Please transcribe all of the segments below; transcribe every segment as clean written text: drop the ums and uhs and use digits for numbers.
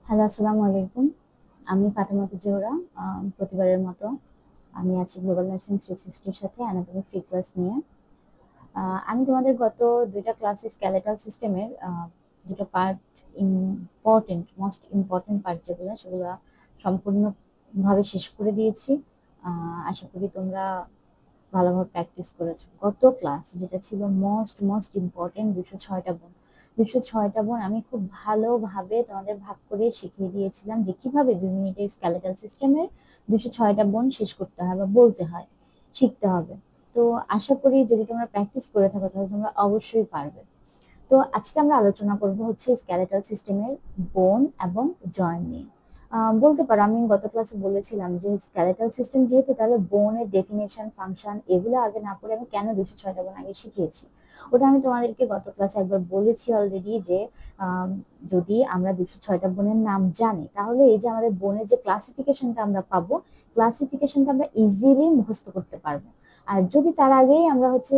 Hello, আসসালামু আলাইকুম। আমি ফাতেমা জোহরা। প্রতিবারের মতো আমি আছি গ্লোবাল নার্সিং 360 এর সাথে অ্যানাটমি ফ্রি ক্লাস নিয়ে। আমি তোমাদের গত ২ টা ক্লাসে স্কেলেটাল সিস্টেমের ২ টা পার্ট মোস্ট ইম্পোর্টেন্ট পার্ট যেগুলো সেগুলো সম্পূর্ণভাবে শেষ করে দিয়েছি। আশা করি তোমরা ভালোভাবে প্র্যাকটিস করেছো। গত ক্লাস যেটা ছিল মোস্ট ইম্পর্টেন্ট ২০৬টা বোন। ২০৬টা বোন আমি খুব ভালোভাবে তোমাদের ভাগ করে শিখিয়ে দিয়েছিলাম যে কিভাবে ২ মিনিটে স্কেলেটাল সিস্টেমের ২০৬টা বোন শেষ করতে হয় বা বলতে হয়, শিখতে হবে। তো আশা করি যদি তোমরা প্র্যাকটিস করে থাকো তাহলে তোমরা অবশ্যই পারবে। তো আজকে আমরা আলোচনা করব হচ্ছে স্কেলেটাল সিস্টেমের বোন এবং জয়েন্ট নিয়ে। বলতে পারো আমি গত ক্লাসে বলেছিলাম যে স্কেলেটাল সিস্টেম যেহেতু তাহলে বোনের ডেফিনেশন ফাংশন এগুলো আগে না পড়ে আমি কেন ২০৬টা বোন আগে শিখিয়েছি। ওটা আমি তোমাদেরকে গত ক্লাসে একবার বলেছি অলরেডি যে যদি আমরা ২০৬টা বোনের নাম জানি তাহলে এই যে আমাদের বোনের যে ক্লাসিফিকেশনটা আমরা পাবো, ক্লাসিফিকেশনটা আমরা ইজিলি মুখস্থ করতে পারবো। আর যদি তার আগেই আমরা হচ্ছে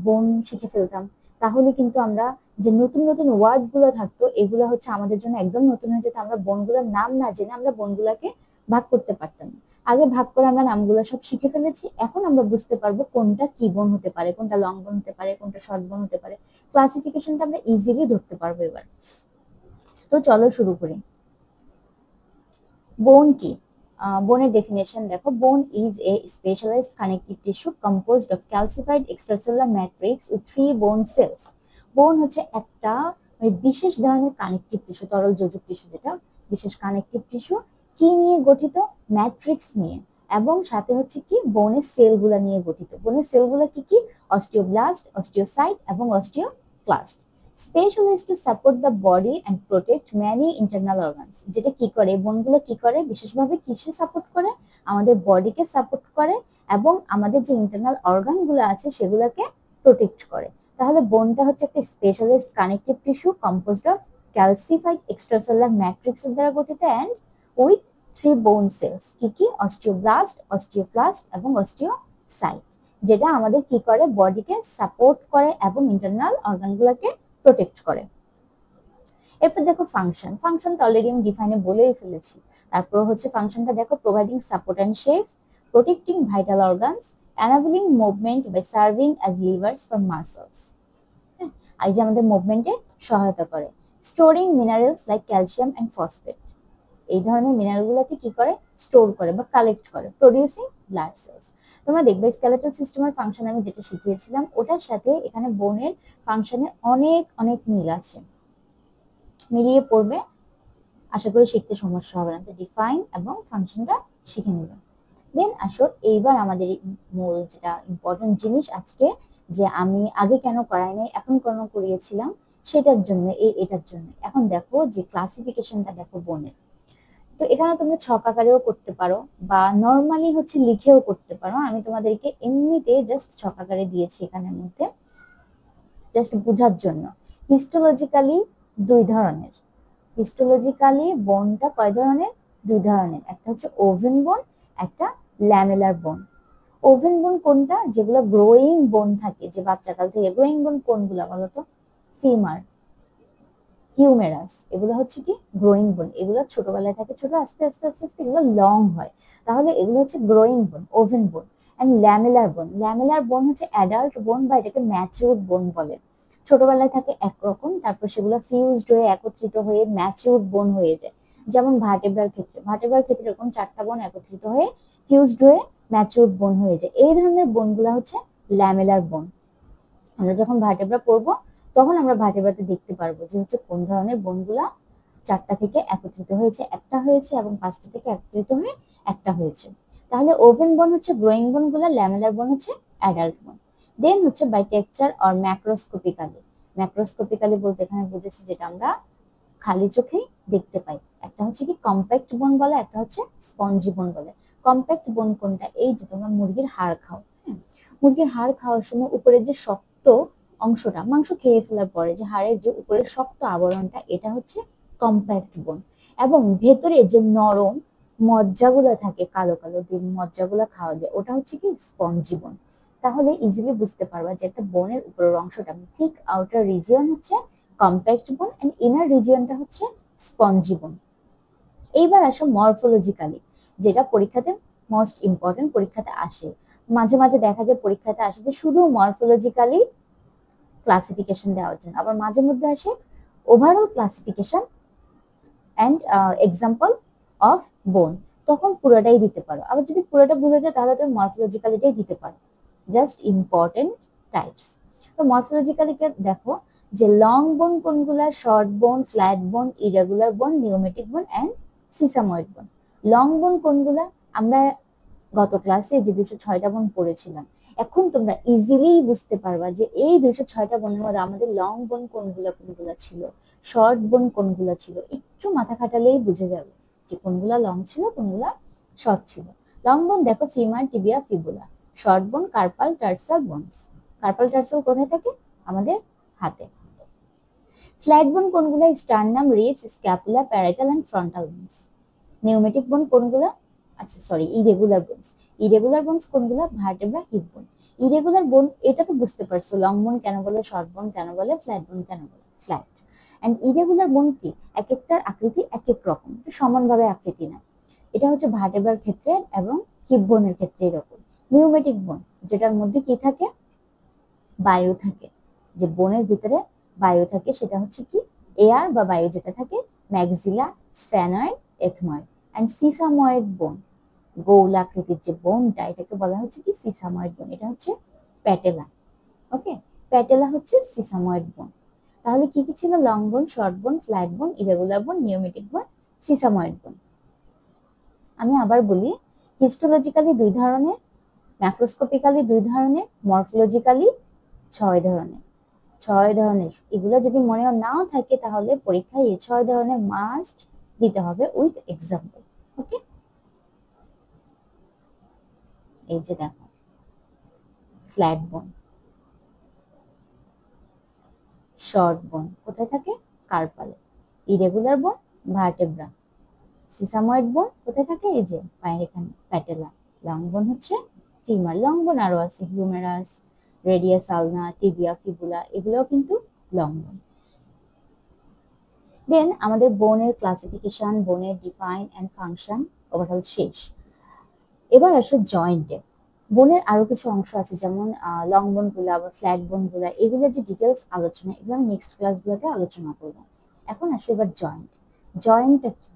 বোন শিখে ফেলতাম তাহলে কিন্তু আমরা যে নতুন নতুন ওয়ার্ড গুলো থাকতো এগুলো হচ্ছে আমাদের জন্য একদম নতুন হয়ে যেত। আমরা বনগুলোর নাম না জেনে আমরা বনগুলাকে ভাগ করতে পারতাম না। আগে ভাগ করে আমরা নামগুলো সব শিখে ফেলেছি, এখন আমরা বুঝতে পারবো কোনটা কি বন হতে পারে, কোনটা লং বন হতে পারে, কোনটা শর্ট বন হতে পারে। ক্লাসিফিকেশনটা আমরা ইজিলি ধরতে পারবো এবার। তো চলো শুরু করি। বোন কি? বোনের ডেফিনেশন দেখো, bone is a specialized connective tissue composed of calcified extracellular matrix with 3 bone sales. বোন হচ্ছে একটা বিশেষ ধরনের কানেকটিভ টিস্যু, তরল যোজক টিস্যু, যেটা বিশেষ কানেকটিভ টিস্যু। কি নিয়ে গঠিত? ম্যাট্রিক্স নিয়ে, এবং সাথে হচ্ছে কি বোনের সেলগুলা নিয়ে গঠিত। বোনের সেলগুলা কি কি? অস্টিওব্লাস্ট, অস্টিওসাইট এবং osteoclast. Specialized to support the body and protect many internal organs. যেটা কি করে, বোনগুলো কি করে, বিশেষভাবে কিসে সাপোর্ট করে? আমাদের বডিকে সাপোর্ট করে এবং আমাদের যে ইন্টারনাল অর্গান গুলো আছে সেগুলোকে প্রোটেক্ট করে। তাহলে বোনটা হচ্ছে একটা specialized connective tissue composed of calcified extracellular matrix দ্বারা গঠিত অ্যান্ড উইথ 3 বোন সেলস। কি কি? অস্টিওব্লাস্ট, অস্টিওক্লাস্ট এবং অস্টিওসাইট। যেটা আমাদের কি করে, বডিকে সাপোর্ট করে এবং ইন্টারনাল অর্গানগুলোকে প্রোটেক্ট করে। এরপর দেখো ফাংশন। ফাংশন তো অলরেডি আমি ডিফাইনে বলেই ফেলেছি। তারপর হচ্ছে ফাংশনটা দেখো, providing support and shape, protecting vital organs, enabling movement by serving as levers for muscles. এই যে আমাদের মুভমেন্টে সহায়তা করে। Storing minerals like calcium and phosphate. এই ধরনের মিনারেলগুলোকে কি করে? স্টোর করে বা কালেক্ট করে। Producing blood cells. তোমরা দেখবে স্কেলেটাল সিস্টেমের ফাংশন আমি যেটা শিখিয়েছিলাম ওটার সাথে এখানে বোনের ফাংশনের অনেক অনেক মিল আছে, মিলিয়ে পড়বে। আশা করি শিখতে সমস্যা হবে না। তো ডিফাইন এবং ফাংশনটা শিখে নেবে। দেন আসো এইবার আমাদের মূল যেটা ইম্পর্টেন্ট জিনিস আজকে, যে আমি আগে কেন করাই নাই এখন কেন করিয়েছিলাম, সেটার জন্য এটার জন্য। এখন দেখো যে ক্লাসিফিকেশনটা দেখো বোনের। তো এখানে তোমরা ছক আকারেও করতে পারো বা নর্মালি হচ্ছে লিখেও করতে পারো। আমি তোমাদেরকে এমনিতে জাস্ট ছক আকারে দিয়েছি এখানের মধ্যে, জাস্ট বোঝার জন্য। হিস্টোলজিক্যালি 2 ধরনের। হিস্টোলজিক্যালি বোনটা কয় ধরনের? 2 ধরনের। একটা হচ্ছে ওভেন বোন, একটা ল্যামেলার বোন। ওভেন বোন কোনটা? যেগুলো গ্রোয়িং বোন থাকে, যে বাচ্চাকাল থেকে। গ্রোয়িং বোন কোনগুলো বলতো? ফিমার, হিউমেরাস, এগুলো হচ্ছে কি গ্রোয়িং বোন। এগুলো ছোটবেলায় থাকে ছোট, আস্তে আস্তে আস্তে আস্তে এগুলো লং হয়। তাহলে এগুলো হচ্ছে গ্রোয়িং বোন, ওভেন বোন। এন্ড ল্যামেলার বোন, ল্যামেলার বোন হচ্ছে অ্যাডাল্ট বোন বা এটাকে ম্যাচিউরড বোন বলে। ছোটবেলায় থাকে একরকম, তারপর সেগুলো ফিউজড হয়ে একত্রিত হয়ে ম্যাচিউরড বোন হয়ে যায়। যেমন ভার্টেব্রার ক্ষেত্রে, ভার্টেব্রার ক্ষেত্রে এরকম 4টা বোন একত্রিত হয়ে ফিউজড হয়ে ম্যাচিউরড বোন হয়ে যায়। এই ধরনের বোনগুলো হচ্ছে ল্যামেলার বোন। আমরা যখন ভার্টেব্রা পড়বো তখন আমরা ভার্টেব্রাতে দেখতে পারবো যে হচ্ছে কোন ধরনের বোনগুলা 4টা থেকে একত্রিত হয়েছে একটা হয়েছে, এবং 5টা থেকে একত্রিত হয়ে একটা হয়েছে। তাহলে ওভেন বোন হচ্ছে গ্রোয়িং বোন গুলা, ল্যামেলার বোন হচ্ছে অ্যাডাল্ট বোন। দেন হচ্ছে বাই টেক্সচার অর ম্যাক্রোস্কোপিক্যালি। ম্যাক্রোস্কোপিক্যালি বলতে এখানে বুঝেছি যেটা আমরা খালি চোখেই দেখতে পাই। একটা হচ্ছে কি কম্প্যাক্ট বোন বলে, একটা হচ্ছে স্পঞ্জি বোন বলে। কম্প্যাক্ট বোন কোনটা? এই যে তোমরা মুরগির হাড় খাও, হ্যাঁ, মুরগির হাড় খাওয়ার সময় উপরে যে শক্ত অংশটা, মাংস খেয়ে ফেলার পরে যে হাড়ের যে উপরের শক্ত আবরণটা, এটা হচ্ছে কম্প্যাক্ট বোন। এবং ভেতরে যে নরম মজ্জাগুলো থাকে, কালো কালো যে মজ্জাগুলো খাওয়া যায়, ওটা হচ্ছে কি স্পঞ্জি বোন। তাহলে ইজিলি বুঝতে পারবা যে একটা বোনের উপরের অংশটা, ঠিক আউটার রিজিয়ন হচ্ছে কম্প্যাক্ট বোন এন্ড ইনার রিজিয়নটা হচ্ছে স্পঞ্জি বোন। এইবার আসো মরফোলজিক্যালি, যেটা পরীক্ষাতে মোস্ট ইম্পর্টেন্ট, পরীক্ষাতে আসে মাঝে মাঝে, দেখা যায় পরীক্ষাতে আসে যে শুধু মরফোলজিক্যালি ক্লাসিফিকেশন দেওয়ার জন্য, আবার মাঝে মধ্যে আসে overall classification and example of বোন, তখন পুরোটাই দিতে পারো। আবার যদি পুরোটা ভুলে যায় তাহলে তুমি মরফোলজিক্যালিটাই দিতে পারো, জাস্ট ইম্পর্টেন্ট টাইপস। তো মরফোলজিক্যালিকে দেখো যে লং বোন কোনগুলা, শর্ট বোন, ফ্ল্যাট বোন, ইরেগুলার বোন, নিওমেটিক বোন অ্যান্ড সিসাময়েড বোন। লং বোন কোনগুলা, আমরা গত ক্লাসে যে 206টা বোন পড়েছিলাম, এখন তোমরা ইজিলি বুঝতে পারবা যে এই 206টা বোনের মধ্যে আমাদের লং বোন কোনগুলা কোনগুলা ছিল, শর্ট বোন কোনগুলা ছিল, একটু মাথা খাটালেই বুঝে যাবে যে কোনগুলা লং ছিল কোনগুলা শর্ট ছিল। লং বোন দেখো femur, tibia, fibula. Short bone carpal, tarsal bones. Carpal tarsal কোথায় থাকে? আমাদের হাতে। ফ্ল্যাট বোন কোনগুলা? Sternum, ribs, scapula, parietal and frontal bones. Pneumatic bone কোনগুলা? আচ্ছা sorry, irregular bones. Irregular bones কোনগুলা? ভার্টেব্রা, হিপ বোন। ইরেগুলার বোন এটা তো বুঝতে পারছো, লং বোন কেন বলে, শর্ট বোন কেন বলে, ফ্ল্যাট বোন কেন বলে। ফ্ল্যাট এন্ড ইরেগুলার বোন কি? এক একটার আকৃতি এক এক রকম, সমানভাবে আকৃতি না। এটা হচ্ছে ভার্টেব্রার ক্ষেত্রে এবং হিপ বোনের ক্ষেত্রে এরকম। নিউমেটিক বোন, যেটার মধ্যে কি থাকে? বায়ু থাকে। যে বোনের ভিতরে বায়ু থাকে সেটা হচ্ছে কি? এয়ার বা বায়ু যেটা থাকে। ম্যাক্সিলা, স্ফ্যানয়েড, এথময়েড এন্ড সিসাময়েড বোন, গোলাকৃতির যে বোনটা, এটাকে বলা হচ্ছে কি? সিসাময়েড বোন। এটা হচ্ছে প্যাটেলা। ওকে, প্যাটেলা হচ্ছে সিসাময়েড বোন। তাহলে কি কি ছিল? লং বোন, শর্ট বোন, ফ্ল্যাট বোন, ইরেগুলার বোন, নিওমেটিক বোন, সিসাময়েড বোন। আমি আবার বলি, হিস্টোলজিক্যালি 2 ধরনের, ম্যাক্রোস্কোপিক্যালি 2 ধরনের, মরফোলজিক্যালি 6 ধরনের। 6 ধরনের। এগুলো যদি মনে নাও থাকে তাহলে পরীক্ষায় এই 6 ধরনের মাস্ট দিতে হবে উইথ এক্সাম্পল। ওকে, এই যে দেখো, ফ্ল্যাট বোন, শর্ট বোন কোথায় থাকে? কার্পালে। ইরেগুলার বোন ভার্টেব্রা। সিসাময়েড বোন কোথায় থাকে? এই যে পায়ের এখানে, প্যাটেলা। লং বোন হচ্ছে ফিমার। লং বোন আরো আছে, হিউমেরাস, রেডিয়াস আলনা, টিবিয়া, ফিবুলা, এগুলোও কিন্তু লং বোন। দেন আমাদের বোনের ক্লাসিফিকেশন, বোনের ডিফাইন এন্ড ফাংশন ওভারঅল শেষ। এবার আসো জয়েন্টে। বোনের আরো কিছু অংশ আছে, যেমন লং বোন গুলা বা ফ্ল্যাট বোন গুলা, এগুলো যে ডিটেলস আলোচনা, এগুলো আমি নেক্সট ক্লাসগুলোতে আলোচনা করবো। এখন আসো এবার জয়েন্ট। জয়েন্টটা কি?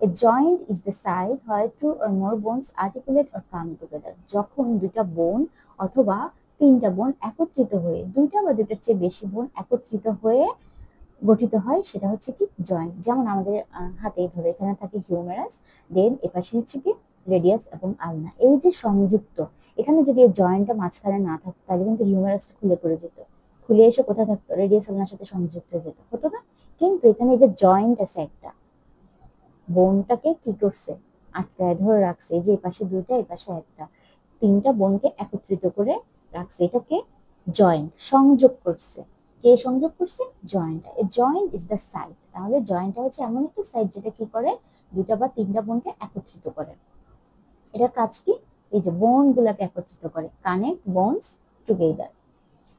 A joint is the site where 2 or more bones articulate or come together. যখন দুইটা বোন অথবা তিনটা বোন একত্রিত হয়ে, দুইটা বা দুইটার চেয়ে বেশি বোন একত্রিত হয়ে গঠিত হয়, সেটা হচ্ছে কি? জয়েন্ট। যেমন আমাদের হাতে ধরে এখানে থাকে হিউমেরাস, দেন এপাশে হচ্ছে কি? রেডিয়াস এবং আলনা। এই যে সংযুক্ত, এখানে যদি এই জয়েন্টটা মাঝখানে না থাকতো তাহলে কিন্তু হিউমেরাসটা খুলে পড়ে যেত, খুলে এসে কোথায় থাকতো? রেডিয়াস আলনার সাথে সংযুক্ত হয়ে যেত, হতো না? কিন্তু এখানে এই যে জয়েন্ট আছে একটা, বোনটাকে কি করছে? আটকায় ধরে রাখছে। এই যে এপাশে দুইটা, এপাশে একটা, তিনটা বোনকে একত্রিত করে রাখছে, এটাকে জয়েন্ট, সংযোগ করছে। কে সংযোগ করছে? Joint. A joint is the site. তাহলে জয়েন্টটা হচ্ছে এমন একটা সাইট যেটা কি করে? দুটা বা তিনটা বোনকে একত্রিত করে। এটার কাজ কি? এই যে বোন গুলাকে একত্রিত করে, connect bones together.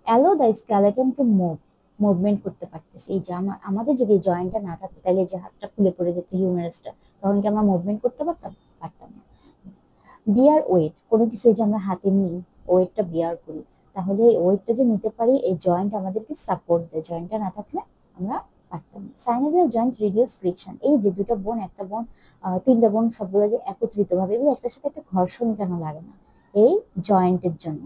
Allow the skeleton to move, movement করতে পারতেছে। এই যে আমাদের যদি জয়েন্টটা না থাকতো তাহলে যে হাতটা খুলে পড়ে যেত হিউমেরাসটা, তখন কি আমরা মুভমেন্ট করতে পারতাম? পারতাম না। বিয়ার ওয়েট, কোনো কিছু যে আমরা হাতে নিই, ওয়েটটা বিয়ার করি, তাহলে এই ওয়েটটা যে নিতে পারি, এই জয়েন্ট আমাদেরকে সাপোর্ট দেয়। জয়েন্টটা না থাকলে আমরা পারতাম না। Synovial joint reduce friction. এই যে দুটো বোন, একটা বোন, তিনটা বোন সবগুলো যে একত্রিত ভাবে, এগুলো একটার সাথে একটা ঘর্ষণ কেন লাগে না? এই জয়েন্টের জন্য।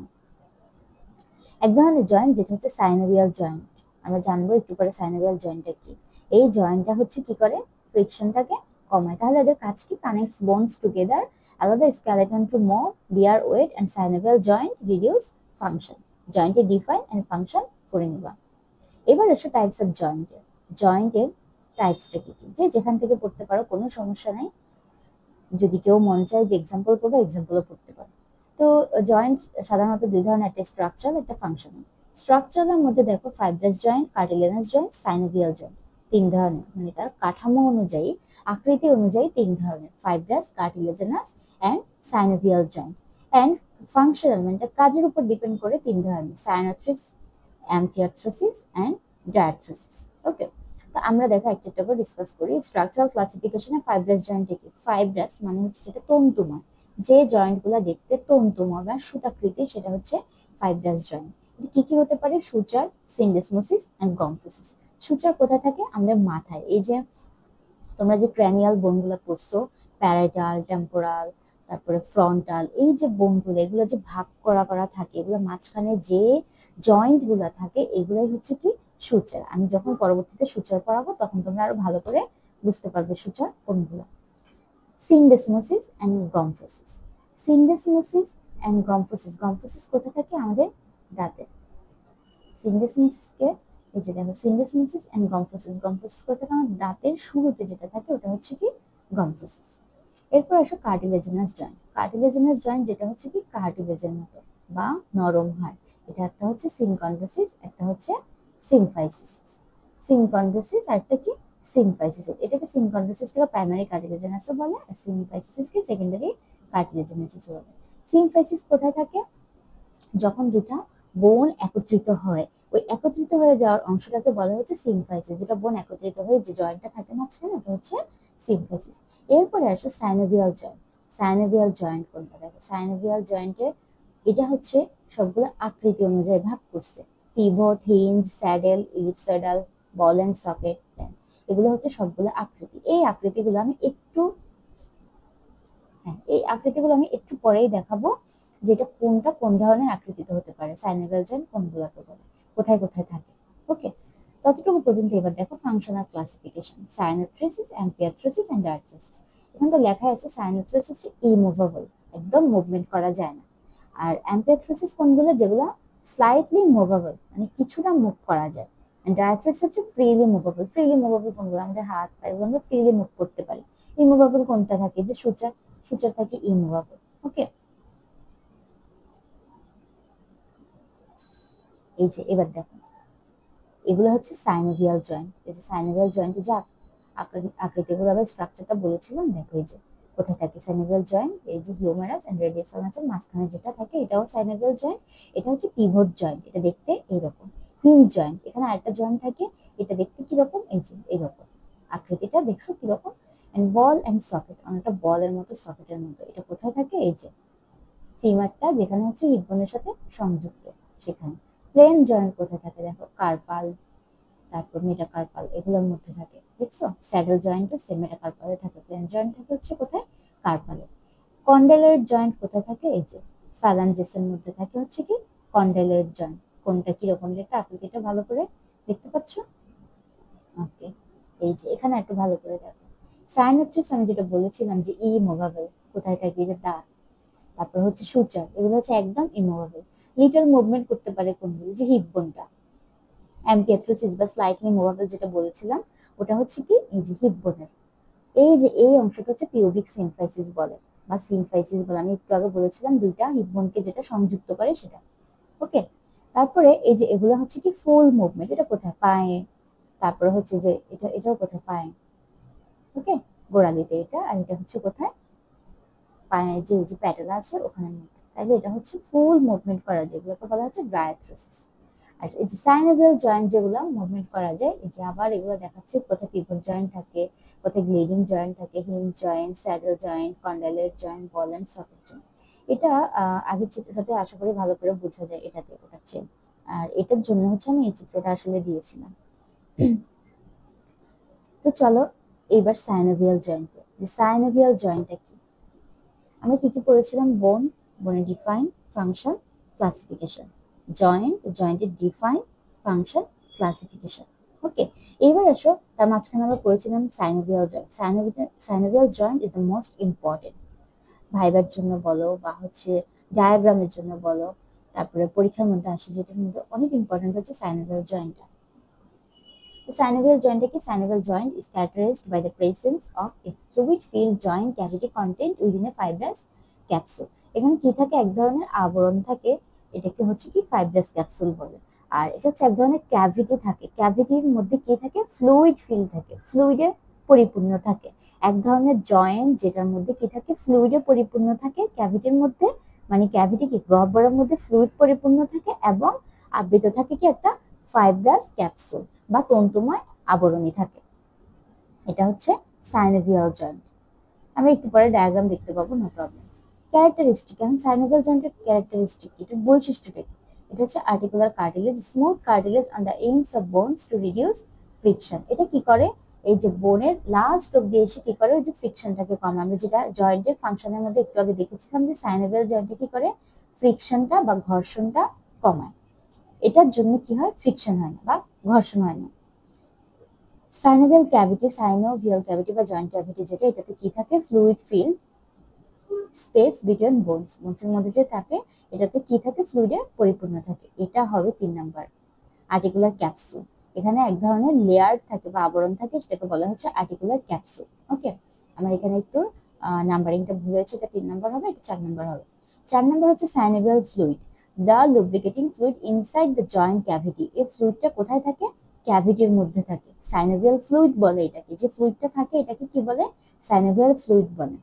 এক ধরনের জয়েন্ট যেটা হচ্ছে সাইনোভিয়াল জয়েন্ট, আমরা জানবো একটু পরে সাইনোভিয়াল জয়েন্টটা কি। এই জয়েন্টটা হচ্ছে কি করে? ফ্রিকশনটাকে কমায়। তাহলে এদের কাজ কি? Connects bones together, allow the skeleton to move, bear weight and synovial joint reduce function. জয়েন্টের ডিফাইন এন্ড ফাংশন করে নিবা। এবার এসে টাইপস অফ জয়েন্টের। জয়েন্টের টাইপসটা কি কি? যে যেখান থেকে পড়তে পারো, কোনো সমস্যা নাই। যদি কেউ মন চায় যে এক্সাম্পল পড়বে, এক্সাম্পলও পড়তে পারো। তো জয়েন্ট সাধারণত 2 ধরনের, একটা স্ট্রাকচারাল, একটা ফাংশনাল। স্ট্রাকচারালের মধ্যে দেখো fibrous joint, cartilaginous joint, synovial joint. 3 ধরনের, মানে তার কাঠামো অনুযায়ী, আকৃতি অনুযায়ী 3 ধরনের, fibrous, cartilaginous and synovial joint. And functional মানে তার কাজের উপর ডিপেন্ড করে 3 ধরনের, সাইনোথ্রিস, অ্যামফিআর্থ্রোসিস এন্ড ডায়াথ্রোসিস। ওকে, তো আমরা দেখো একটা একটা করে ডিসকাস করি। স্ট্রাকচারাল ক্লাসিফিকেশনে ফাইব্রাস জয়েন্ট কি? ফাইব্রাস মানে হচ্ছে যেটা তন্তুময়, যে জয়েন্ট গুলা দেখতে তন্তুময় বা সুতাকৃতি, সেটা হচ্ছে ফাইব্রাস জয়েন্ট। কি কি হতে পারে? Suture, syndesmosis and gomphosis. Suture কোথায় থাকে? আমাদের মাথায়। এই যে তোমরা যে ক্র্যানিয়াল বোনগুলো পড়ছো, প্যারাইটাল, টেম্পোরাল, তারপরে ফ্রন্টাল, এই যে বোনগুলো, এগুলো যে ভাগ করা করা থাকে, এগুলো মাঝখানে যে জয়েন্ট গুলা থাকে, এগুলাই হচ্ছে কি? সুচার। আমি যখন পরবর্তীতে সুচার পড়াবো তখন তোমরা আরো ভালো করে বুঝতে পারবে সুচার কোনগুলো। সিনডেসমোসিস এন্ড গম্ফোসিস। সিনডেসমোসিস এন্ড গম্ফোসিস। গম্ফোসিস কোথায় থাকে? আমাদের দাঁতে। সিনডেসমোসিসকে, এই যে দেখো, সিনডেসমোসিস এন্ড গম্ফোসিস। গম্ফোসিস কোথায়? আমার দাঁতের শুরুতে যেটা থাকে ওটা হচ্ছে কি? গম্ফোসিস। এরপর আসো কার্টিলেজিনাস জয়েন্ট। কার্টিলেজিনাস জয়েন্ট যেটা হচ্ছে কি? কার্টিলেজের মতো বা নরম হাড়। এটা একটা হচ্ছে সিনকন্ড্রোসিস, একটা হচ্ছে সিমফাইসিস। সিনকন্ড্রোসিস আর একটা কি? সিমফাইসিস। এটাকে সিনকন্ড্রোসিসটাকে প্রাইমারি কার্টিলেজিনাসও বলে, আর সিমফাইসিসকে সেকেন্ডারি কার্টিলেজিনাসিস বলে। সিমফাইসিস কোথায় থাকে? যখন দুটা বোন একত্রিত হয়, ওই একত্রিত হয়ে যাওয়ার অংশটাকে বলা হচ্ছে সিমফাইসিস। যেটা বোন একত্রিত হয়ে যে জয়েন্টটা থাকে মাঝখানে, ওটা হচ্ছে সিমফাইসিস। এরপরে আসো সাইনোভিয়াল জয়েন্ট। সাইনোভিয়াল জয়েন্ট কোনটা? দেখো, সাইনোভিয়াল জয়েন্টে এটা হচ্ছে সবগুলো আকৃতি অনুযায়ী ভাগ করছে। Pivot, hinge, saddle, ellipsoidal, ball and socket. এগুলো হচ্ছে সবগুলো আকৃতি। এই আকৃতিগুলো আমি একটু, হ্যাঁ, এই আকৃতিগুলো আমি একটু পরেই দেখাবো, যেটা কোনটা কোন ধরনের আকৃতিতে হতে পারে, সাইনোভিয়াল জয়েন্ট কোনগুলোকে বলে, কোথায় কোথায় থাকে। ওকে, ততটুকু পর্যন্ত। এবার দেখো ফাংশনাল ক্লাসিফিকেশন, সাইনোথ্রেসিস, অ্যাম্পিয়াথ্রেসিস এন্ড ডায়াথ্রেসিস। এখানে তো লেখা আছে সাইনোথ্রেসিস হচ্ছে ইমুভেবল, একদম মুভমেন্ট করা যায় না। আর অ্যাম্পিয়াথ্রেসিস কোনগুলো? যেগুলো স্লাইটলি মুভেবল, মানে কিছুটা মুভ করা যায়। ডায়াথ্রেসিস হচ্ছে ফ্রিলি মুভেবল। ফ্রিলি মুভেবল কোনগুলো? আমাদের হাত পা, এগুলো আমরা ফ্রিলি মুভ করতে পারি। ইমুভেবল কোনটা থাকে? যে সূচক, সূচক থাকে ইমুভেবল। ওকে, এই যে এবার দেখো, এগুলো হচ্ছে সাইনোভিয়াল জয়েন্ট। এই যে সাইনোভিয়াল জয়েন্টে যে আকৃতিগুলো আবার স্ট্রাকচারটা বলেছিলাম, দেখো এই যে কোথায় থাকে সাইনোভিয়াল জয়েন্ট। এই যে হিউমেরাস এন্ড রেডিয়াস মাসের মাঝখানে যেটা থাকে এটাও সাইনোভিয়াল জয়েন্ট। এটা হচ্ছে পিভট জয়েন্ট, এটা দেখতে এইরকম। হিঞ্জ জয়েন্ট, এখানে আরেকটা জয়েন্ট থাকে, এটা দেখতে কিরকম? এই যে এইরকম। আকৃতিটা দেখছো কিরকম? এন্ড বল এন্ড সকেট, অনেকটা বলের মতো, সকেটের মতো। এটা কোথায় থাকে? এই যে ফিমারটা যেখানে হচ্ছে হিপ বোনের সাথে সংযুক্ত, সেখানে। প্লেন জয়েন্ট কোথায় থাকে? দেখো, কার্পাল, তারপর মেটাকার্পাল, এগুলোর মধ্যে থাকে। দেখছো, স্যাডেল জয়েন্টও সেম মেটাকার্পালে থাকে। প্লেন জয়েন্ট থাকে হচ্ছে কোথায়? কার্পালে। কন্ডাইলয়েড জয়েন্ট কোথায় থাকে? এই যে ফ্যালাঞ্জেসের মধ্যে থাকে হচ্ছে কি? কন্ডাইলয়েড জয়েন্ট। কোনটা কিরকম দেখতে? আকৃতিটা ভালো করে দেখতে পাচ্ছ? ওকে, এই যে এখানে একটু ভালো করে দেখো। সাইনোথ্রিস আমি যেটা বলেছিলাম যে ইমুভেবল, কোথায় থাকে? এই যে দাঁত। তারপর হচ্ছে সুচার, এগুলো হচ্ছে একদম ইমুভেবল। লিটল মুভমেন্ট করতে পারে কোনগুলো? যে হিপ বোনটা। অ্যাম্পিয়াথ্রোসিস বা স্লাইটলি মুভেবল যেটা বলেছিলাম, ওটা হচ্ছে কি? এই যে হিপ বোনের এই যে এই অংশটা হচ্ছে পিউবিক সিমফাইসিস বলে বা সিমফাইসিস বলে। আমি একটু আগে বলেছিলাম দুইটা হিপ বোনকে যেটা সংযুক্ত করে সেটা। ওকে, তারপরে এই যে এগুলো হচ্ছে কি? ফুল মুভমেন্ট। এটা কোথায়? পায়ে। তারপরে হচ্ছে যে এটাও কোথায়? পায়ে। ওকে, গোড়ালিতে এটা, আর এটা হচ্ছে কোথায়? পায়ের যে এই যে প্যাটেলা আছে ওখানের মধ্যে। তাইলে এটা হচ্ছে ফুল মুভমেন্ট করা, যেগুলোকে বলা হচ্ছে ডায়াথ্রোসিস। আর এই যে সাইনোভিয়াল জয়েন্ট যেগুলো মুভমেন্ট করা যায়, এই যে আবার এগুলো দেখাচ্ছে কোথায় পিভট জয়েন্ট থাকে, কোথায় গ্লেডিং জয়েন্ট থাকে, hinge joint, saddle joint, condyloid joint, ball and socket joint. এটা আগের চিত্রটাতে আশা করি ভালো করে বোঝা যায় এটাতে, ওটা চেয়ে। আর এটার জন্য হচ্ছে আমি এই চিত্রটা আসলে দিয়েছিলাম। তো চলো এবার সাইনোভিয়াল জয়েন্টে, যে সাইনোভিয়াল জয়েন্টটা কি? আমরা কি কি পড়েছিলাম? বোন, বোনের ডিফাইন, ফাংশন, ক্লাসিফিকেশন। জয়েন্ট, জয়েন্টের ডিফাইন, ফাংশন, ক্লাসিফিকেশন। ওকে, এবার আসো তার মাঝখানে আমরা পড়েছিলাম synovial joint. Synovial joint is the most important. ভাইবার জন্য বলো বা হচ্ছে ডায়াগ্রামের জন্য বলো, তারপরে পরীক্ষার মধ্যে আসে, যেটার মধ্যে অনেক ইম্পর্টেন্ট হচ্ছে সাইনোভিয়াল জয়েন্টটা। The synovial joint কি? Synovial joint is characterized by the presence of a fluid-filled joint cavity contained within a fibrous capsule. এখানে কি থাকে? এক ধরনের আবরণ থাকে, এটাকে হচ্ছে কি? ফাইব্রাস ক্যাপসুল বলে। আর এটা হচ্ছে এক ধরনের ক্যাভিটি থাকে, ক্যাভিটির মধ্যে কি থাকে? ফ্লুইড ফিল থাকে, ফ্লুইডে পরিপূর্ণ থাকে। এক ধরনের জয়েন্ট যেটার মধ্যে কি থাকে? ফ্লুইডে পরিপূর্ণ থাকে ক্যাভিটির মধ্যে, মানে ক্যাভিটি কি? গহ্বরের মধ্যে ফ্লুইড পরিপূর্ণ থাকে এবং আবৃত থাকে কি? একটা ফাইব্রাস ক্যাপসুল বা তন্তুময় আবরণী থাকে। এটা হচ্ছে সাইনোভিয়াল জয়েন্ট। আমরা একটু পরে ডায়াগ্রাম দেখতে পাবো, নো প্রবলেম। ক্যারেক্টারিস্টিক, এখন সাইনোভিয়াল জয়েন্টের ক্যারেক্টারিস্টিক, এটার বৈশিষ্ট্যটা কি? এটা হচ্ছে articular cartilage, smooth cartilage on the ends of bones to reduce friction. এটা কি করে? এই যে বোনের লাস্ট অব্দি এসে কি করে, ওই যে ফ্রিকশনটাকে কমায়। আমরা যেটা জয়েন্টের ফাংশনের মধ্যে একটু আগে দেখেছিলাম যে সাইনোভিয়াল জয়েন্টে কি করে, ফ্রিকশনটা বা ঘর্ষণটা কমায়। এটার জন্য কি হয়, ফ্রিকশন হয় না বা ঘর্ষণ হয় না। সাইনোভিয়াল ক্যাভিটি, সাইনোভিয়াল ক্যাভিটি বা জয়েন্ট ক্যাভিটি যেটা, এটাতে কি থাকে, fluid filled space between bones, বোনসের মধ্যে যে থাকে এটাতে কি থাকে, ফ্লুইডে পরিপূর্ণ থাকে। এটা হবে 3 নাম্বার। আর্টিকুলার ক্যাপসুল, এখানে এক ধরনের লেয়ার থাকে বা আবরণ থাকে, সেটাকে বলা হচ্ছে আর্টিকুলার ক্যাপসুল। ওকে, আমার এখানে একটু নাম্বারিংটা ভুল হয়েছে, এটা 3 নাম্বার হবে, এটা 4 নাম্বার হবে। 4 নাম্বার হচ্ছে synovial fluid, the lubricating fluid inside the joint cavity. এই ফ্লুইডটা কোথায় থাকে, ক্যাভিটির মধ্যে থাকে। সাইনোভিয়াল ফ্লুইড বলে এটাকে, যে ফ্লুইডটা থাকে এটাকে কি বলে, সাইনোভিয়াল ফ্লুইড বলে।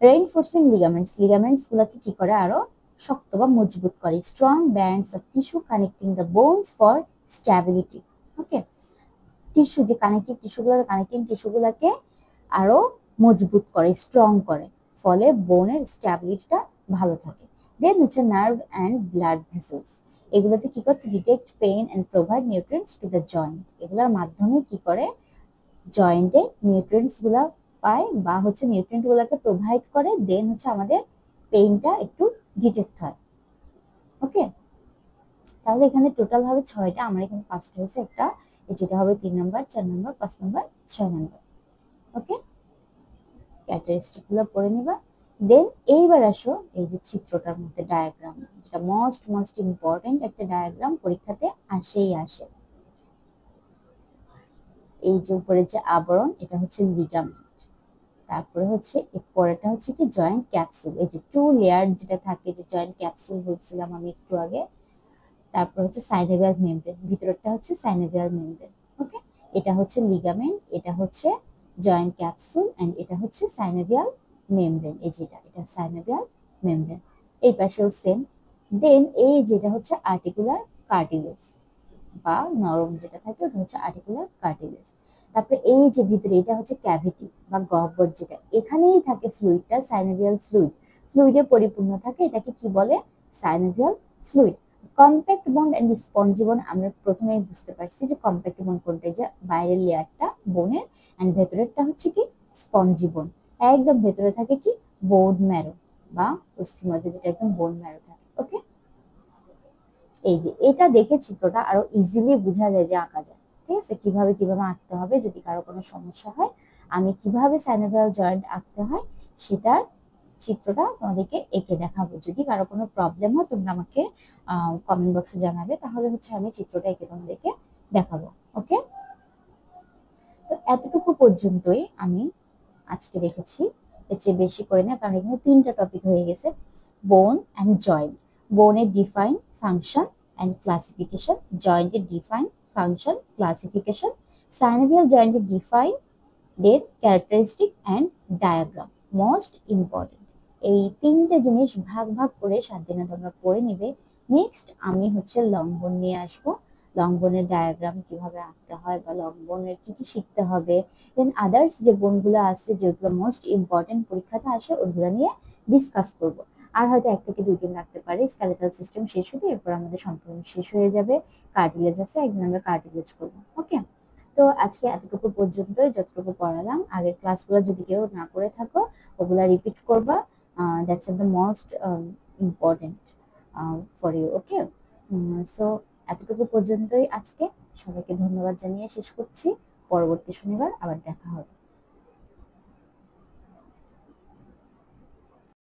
রেইনফোর্সিং লিগামেন্টস, লিগামেন্টস গুলোকে কি করে, আরো শক্ত বা মজবুত করে। Strong bands of tissue connecting the bones for stability. Okay, tissue যে কানেক্টিভ টিস্যুগুলো, কানেক্টিং টিস্যুগুলোকে আরো মজবুত করে, স্ট্রং করে, ফলে বোনের স্ট্যাবিলিটিটা ভালো থাকে। দেন হচ্ছে নার্ভ অ্যান্ড ব্লাড ভেসেলস, এগুলোতে কি করে, to detect pain and provide nutrients to the joint. এগুলোর মাধ্যমে কি করে, জয়েন্টে নিউট্রিয়েন্টস গুলা পায় বা হচ্ছে নিউট্রিয়েন্ট গুলাকে প্রোভাইড করে, দেন হচ্ছে আমাদের পেইনটা একটু ডিটেক্ট হয়। ওকে, তাহলে এখানে টোটাল হবে 6টা, আমার এখানে 5টা হয়েছে, একটা যেটা হবে 3 নাম্বার, 4 নাম্বার, 5 নাম্বার, 6 নাম্বার। ওকে, ক্যারেক্টারিস্টিক গুলো পড়ে নিবা। দেন এইবার আসো এই যে চিত্রটার মধ্যে ডায়াগ্রাম, যেটা মোস্ট ইম্পর্টেন্ট একটা ডায়াগ্রাম, পরীক্ষাতে আসেই আসে। এই যে উপরে যে আবরণ, এটা হচ্ছে লিগামেন্ট, তারপরে হচ্ছে এর পরেটা হচ্ছে কি, জয়েন্ট ক্যাপসুল। এই যে 2 লেয়ার যেটা থাকে, যে জয়েন্ট ক্যাপসুল বলছিলাম আমি একটু আগে। তারপর হচ্ছে সাইনোভিয়াল মেমব্রেন, ভিতরটা হচ্ছে সাইনোভিয়াল মেমব্রেন। ওকে, এটা হচ্ছে লিগামেন্ট, এটা হচ্ছে জয়েন্ট ক্যাপসুল, এন্ড এটা হচ্ছে সাইনোভিয়াল মেমব্রেন। এই যেটা, এটা সাইনোভিয়াল মেমব্রেন। এই পাশেও সেম। দেন এই যেটা হচ্ছে আর্টিকুলার কার্টিলেজ বা নরম যেটা থাকে, ওটা হচ্ছে আর্টিকুলার কার্টিলেজ। তারপরে এই যে ভিতরে, এটা হচ্ছে ক্যাভিটি বা গহ্বর, যেটা এখানেই থাকে ফ্লুইডটা, সাইনোভিয়াল ফ্লুইড, ফ্লুইডে পরিপূর্ণ থাকে, এটাকে কি বলে, synovial fluid. Compact bone and spongy bone, আমরা প্রথমেই বুঝতে পারছি যে কম্প্যাক্ট বন্ড কোনটা, যে বাইরের লেয়ারটা বোনের এন্ড ভেতরেরটা হচ্ছে কি, স্পঞ্জি বন্ড। একদম ভেতরে থাকে কি, বোন ম্যারো বা অস্থিমজ্জা, যেটা একদম বোন ম্যারো থাকে। ওকে, এই যে এটা দেখে চিত্রটা আরো ইজিলি বোঝা যায় যে আঁকা যায়। ঠিক আছে, কিভাবে কিভাবে আঁকতে হবে, যদি কারো কোনো সমস্যা হয়, আমি কিভাবে সাইনোভিয়াল জয়েন্ট আঁকতে হয় সেটার চিত্রটা তোমাদেরকে এঁকে দেখাবো। যদি কারো কোনো প্রবলেম হয়, তোমরা আমাকে কমেন্ট বক্সে জানাবে, তাহলে হচ্ছে আমি চিত্রটা এঁকে তোমাদেরকে দেখাবো। ওকে, তো এতটুকু পর্যন্তই আমি আজকে রেখেছি, এর চেয়ে বেশি করে না, কারণ এখানে 3টা টপিক হয়ে গেছে। বোন অ্যান্ড জয়েন্ট, বোনের ডিফাইন, ফাংশন অ্যান্ড ক্লাসিফিকেশন, জয়েন্টের ডিফাইন, ফাংশন, ক্লাসিফিকেশন, সাইনোভিয়াল জয়েন্টের define, there characteristic and diagram, most important. এই 3টে জিনিস ভাগ ভাগ করে 7 দিনে তোমরা পড়ে নিবে। নেক্সট আমি হচ্ছে লং বোন নিয়ে আসবো, লং বোনের ডায়াগ্রাম কিভাবে আঁকতে হয় বা লং বোনের কি কি শিখতে হবে, দেন আদার্স যে বোনগুলো আছে যেগুলো মোস্ট ইম্পর্টেন্ট পরীক্ষাতে আসে, ওগুলো নিয়ে ডিসকাস করব। আর হয়তো 1 থেকে 2 দিন লাগতে পারে, স্কেলেটাল সিস্টেম শেষ হবে, এরপর আমাদের সম্পূর্ণ শেষ হয়ে যাবে। কার্টিলেজ আছে, একদিন আমরা কার্টিলেজ করবো। ওকে, তো আজকে এতটুকু পর্যন্তই, যতটুকু পড়ালাম। আগের ক্লাসগুলো যদি কেউ না করে থাকো, ওগুলা রিপিট করবা, that's the most important for you. Okay, so এতটুকু পর্যন্তই আজকে। সবাইকে ধন্যবাদ জানিয়ে শেষ করছি। পরবর্তী শনিবার আবার দেখা হবে।